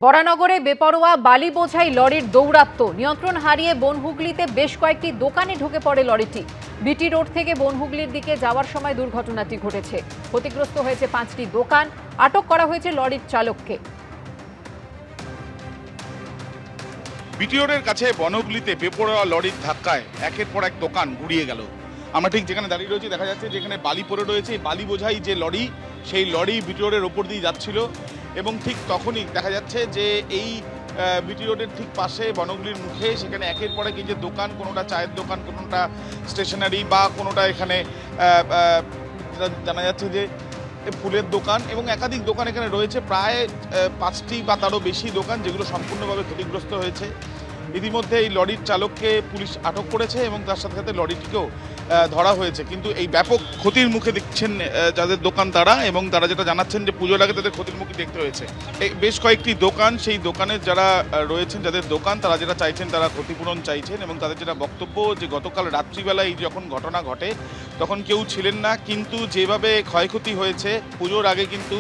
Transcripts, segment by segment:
বরানগরে বেপরোয়া বালি বোঝাই লরির দৌরাত্ম্য নিয়ন্ত্রণ হারিয়ে বনহুগলিতে বেশ কয়েকটি দোকানে ঢুকে পড়ে লরিটি। বিটি রোড থেকে বনহুগলির দিকে যাওয়ার সময় দুর্ঘটনাটি ঘটেছে। ক্ষতিগ্রস্ত হয়েছে 5টি দোকান, আটক করা হয়েছে লরির চালককে। বিটি রোডের কাছে বনহুগলিতে বেপরোয়া লরির ধাক্কায় একের পর এক দোকান গুড়িয়ে গেল। আমরা ঠিক যেখানে দাঁড়িয়ে রয়েছি দেখা যাচ্ছে যেখানে বালি পড়ে রয়েছে, বালি বোঝাই যে লরি, সেই লরি বিটি রোডের ওপর দিয়ে যাচ্ছিল এবং ঠিক তখনই দেখা যাচ্ছে যে এই বিটি রোডের ঠিক পাশে বনহুগলির মুখে সেখানে একের পর এক এই যে দোকান, কোনোটা চায়ের দোকান, কোনোটা স্টেশনারি বা কোনোটা এখানে জানা যাচ্ছে যে ফুলের দোকান এবং একাধিক দোকান এখানে রয়েছে, প্রায় 5টি বা তারও বেশি দোকান যেগুলো সম্পূর্ণভাবে ক্ষতিগ্রস্ত হয়েছে। ইতিমধ্যে এই লরির চালককে পুলিশ আটক করেছে এবং তার সাথে সাথে লরিটিকেও ধরা হয়েছে। কিন্তু এই ব্যাপক ক্ষতির মুখে দেখছেন যাদের দোকান তারা, এবং তারা যেটা জানাচ্ছেন যে পুজোর আগে তাদের ক্ষতির মুখে দেখতে হয়েছে। এই বেশ কয়েকটি দোকান, সেই দোকানের যারা রয়েছেন, যাদের দোকান, তারা যেটা চাইছেন তারা ক্ষতিপূরণ চাইছেন এবং তাদের যেটা বক্তব্য যে গতকাল রাত্রিবেলায় যখন ঘটনা ঘটে তখন কেউ ছিলেন না, কিন্তু যেভাবে ক্ষয়ক্ষতি হয়েছে পুজোর আগে কিন্তু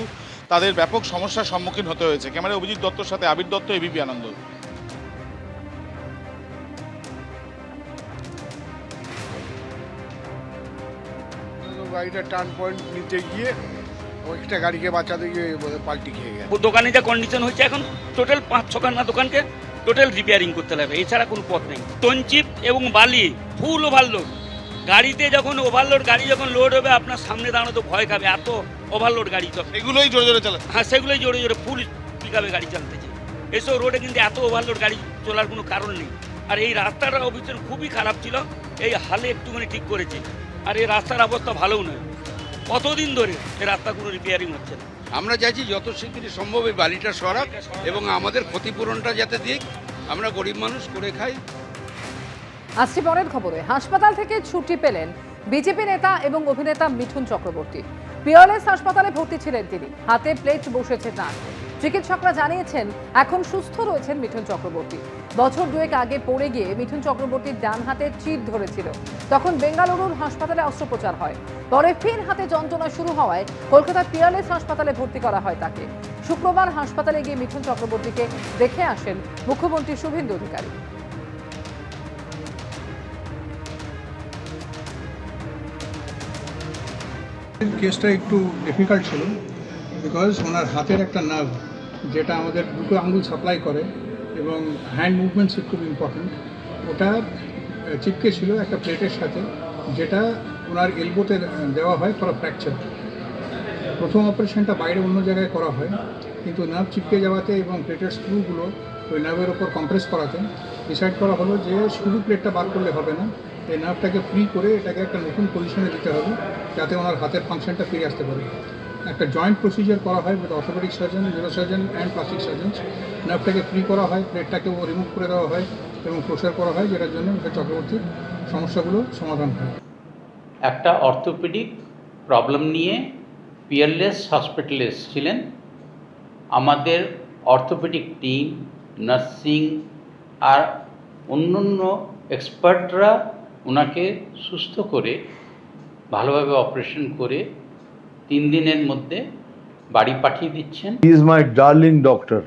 তাদের ব্যাপক সমস্যার সম্মুখীন হতে হয়েছে। ক্যামেরায় অভিজিৎ দত্তর সাথে আবির দত্ত, এবিপি আনন্দ। গাড়িটা টার্ন পয়েন্ট নিতে গিয়ে একটা গাড়িকে বাঁচাতে গিয়ে পাল্টি খেয়ে গেছে। দোকানে যা কন্ডিশন হচ্ছে এখন টোটাল 5-6খানা দোকানকে টোটাল রিপেয়ারিং করতে লাগবে, এছাড়া কোনো পথ নেই। টনচিপ এবং বালি ফুল ওভারলোড গাড়িতে, যখন ওভারলোড গাড়ি যখন লোড হবে আপনার সামনে দাঁড়ানো তো ভয় খাবে, এত ওভারলোড গাড়ি। তো এগুলোই জোরে জোরে চালায়। হ্যাঁ, সেগুলোই জোরে জোরে ফুল পিকআপে গাড়ি চালাতেছে। এসব রোডে কিন্তু এত ওভারলোড গাড়ি চলার কোনো কারণ নেই। আর এই রাস্তাটা অবশ্যই খুবই খারাপ ছিল, এই হালে একটুখানি ঠিক করেছে। আর এই রাস্তার অবস্থা ভালোও নয়, কতদিন ধরে এই রাস্তা কোনো রিপেয়ারিং হচ্ছে না। আমরা চাইছি যত শীঘ্রই সম্ভব এই বালিটা সরাক এবং আমাদের ক্ষতিপূরণটা যাতে দিক, আমরা গরিব মানুষ করে খাই। আসছে পরের খবরে। হাসপাতাল থেকে ছুটি পেলেন বিজেপি নেতা এবং অভিনেতা মিঠুন চক্রবর্তী। পিয়ারলেস হাসপাতালে ভর্তি ছিলেন তিনি, হাতে প্লেট বসেছে তাঁর। চিকিৎসকরা জানিয়েছেন এখন সুস্থ রয়েছেন মিঠুন চক্রবর্তী। বছর দুয়েক আগে পড়ে গিয়ে মিঠুন চক্রবর্তীর ডান হাতে চির ধরেছিল, তখন বেঙ্গালুরুর হাসপাতালে অস্ত্রোপচার হয়। পরে ফের হাতে যন্ত্রণা শুরু হওয়ায় কলকাতার পিয়ারলেস হাসপাতালে ভর্তি করা হয় তাকে। শুক্রবার হাসপাতালে গিয়ে মিঠুন চক্রবর্তীকে দেখে আসেন মুখ্যমন্ত্রী শুভেন্দু অধিকারী। কেসটা একটু ডিফিকাল্ট ছিল বিকজ ওনার হাতের একটা নার্ভ যেটা আমাদের দুটো আঙুল সাপ্লাই করে এবং হ্যান্ড মুভমেন্টস খুব ইম্পর্ট্যান্ট, ওটা চিপকে ছিল একটা প্লেটের সাথে, যেটা ওনার এলবোতে দেওয়া হয় ফর ফ্র্যাকচার। প্রথম অপারেশনটা বাইরে অন্য জায়গায় করা হয়, কিন্তু নার্ভ চিপকে যাওয়াতে এবং প্লেটের স্ক্রুগুলো ওই নার্ভের ওপর কম্প্রেস করাতে ডিসাইড করা হলো যে শুধু প্লেটটা বার করলে হবে না, এই নার্ভটাকে ফ্রি করে এটাকে একটা নতুন পজিশনে দিতে হবে যাতে ওনার হাতের ফাংশনটা ফিরে আসতে পারে। একটা জয়েন্ট প্রসিজার করা হয় with orthopaedic surgeon, neuro surgeon and plastic surgeons. নার্ভটাকে ফ্রি করা হয়, প্লেটটাকেও রিমুভ করে দেওয়া হয় এবং প্রসার করা হয়, যেটার জন্য মিস্টার চক্রবর্তীর সমস্যাগুলো সমাধান হয়। একটা অর্থোপেডিক প্রবলেম নিয়ে পিয়ারলেস হসপিটালে এসেছিলেন। আমাদের অর্থোপেডিক টিম, নার্সিং আর অন্যান্য এক্সপার্টরা ওনাকে সুস্থ করে ভালোভাবে অপারেশন করে 3 দিনের মধ্যে বাড়ি পাঠিয়ে দিচ্ছেন। He is my darling doctor.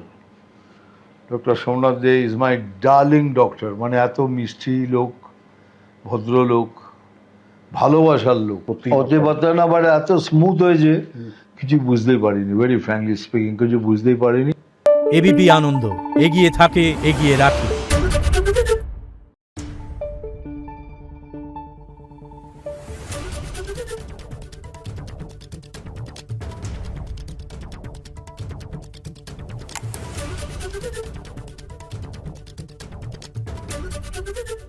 Dr. Somnath they is my darling doctor. মানে এত মিষ্টি লোক, ভদ্রলোক, ভালোবাসার লোক। কথাবার্তা না বাড়ে এত স্মুথ হয়েছে কিছু বুঝতেই পারিনি, ভেরি ফ্র্যাঙ্কলি স্পিকিং কিছু বুঝতেই পারিনি। এবিপি আনন্দ, এগিয়ে থাকে, এগিয়ে রাখে। Thank you.